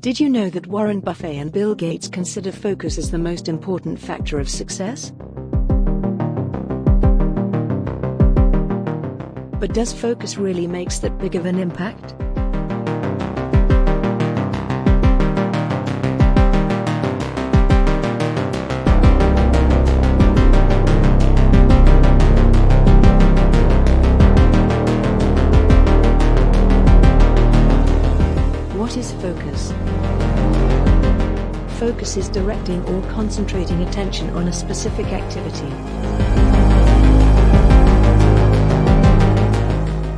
Did you know that Warren Buffett and Bill Gates consider focus as the most important factor of success? But does focus really make that big of an impact? What is focus? Focus is directing or concentrating attention on a specific activity.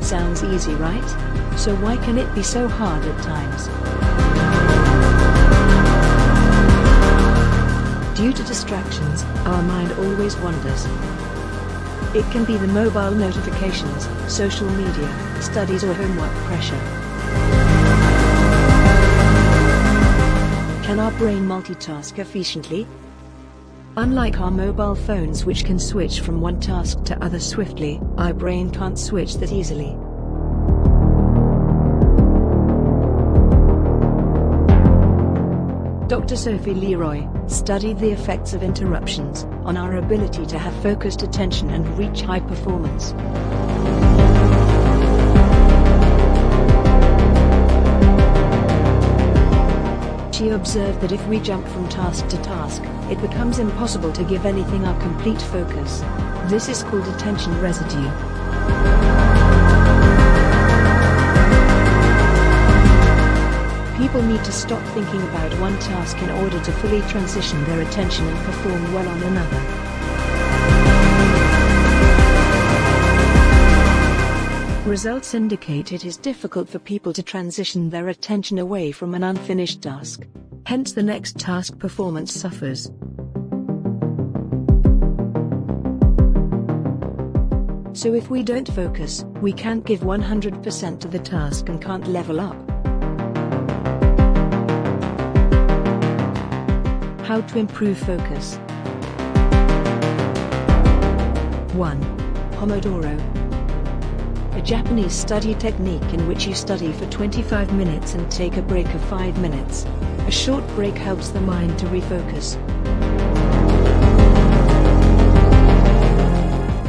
Sounds easy, right? So why can it be so hard at times? Due to distractions, our mind always wanders. It can be the mobile notifications, social media, studies or homework pressure. Can our brain multitask efficiently? Unlike our mobile phones, which can switch from one task to other swiftly, our brain can't switch that easily. Dr. Sophie Leroy studied the effects of interruptions on our ability to have focused attention and reach high performance. She observed that if we jump from task to task, it becomes impossible to give anything our complete focus. This is called attention residue. People need to stop thinking about one task in order to fully transition their attention and perform well on another. Results indicate it is difficult for people to transition their attention away from an unfinished task. Hence the next task performance suffers. So if we don't focus, we can't give 100% to the task and can't level up. How to improve focus. 1. Pomodoro. A Japanese study technique in which you study for 25 minutes and take a break of 5 minutes. A short break helps the mind to refocus.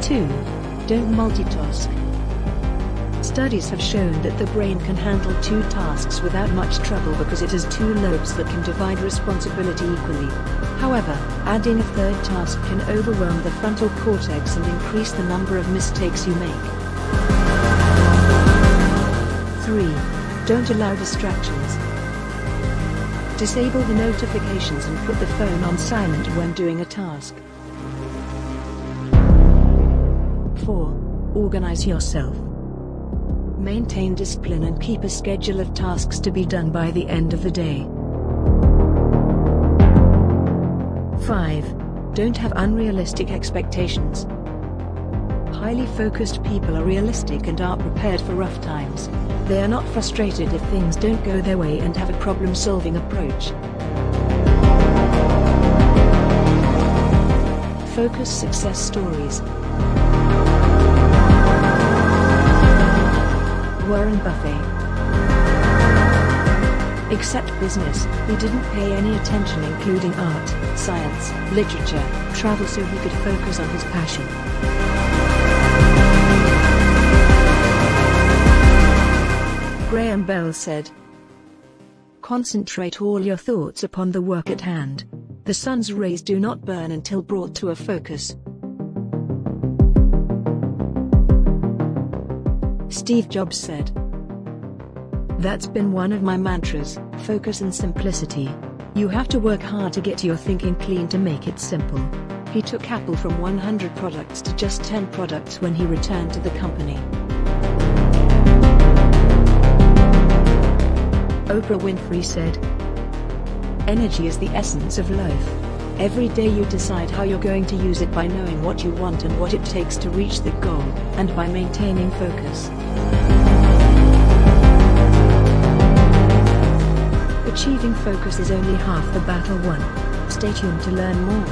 2. Don't multitask. Studies have shown that the brain can handle 2 tasks without much trouble because it has 2 lobes that can divide responsibility equally. However, adding a third task can overwhelm the frontal cortex and increase the number of mistakes you make. 3. Don't allow distractions. Disable the notifications and put the phone on silent when doing a task. 4. Organize yourself. Maintain discipline and keep a schedule of tasks to be done by the end of the day. 5. Don't have unrealistic expectations. Highly focused people are realistic and are prepared for rough times. They are not frustrated if things don't go their way and have a problem-solving approach. Focus success stories. Warren Buffett. Except business, he didn't pay any attention, including art, science, literature, travel, so he could focus on his passion. Graham Bell said, "Concentrate all your thoughts upon the work at hand. The sun's rays do not burn until brought to a focus." Steve Jobs said, "That's been one of my mantras, focus and simplicity. You have to work hard to get your thinking clean to make it simple." He took Apple from 100 products to just 10 products when he returned to the company. Oprah Winfrey said, "Energy is the essence of life. Every day you decide how you're going to use it by knowing what you want and what it takes to reach the goal, and by maintaining focus." Achieving focus is only half the battle won. Stay tuned to learn more.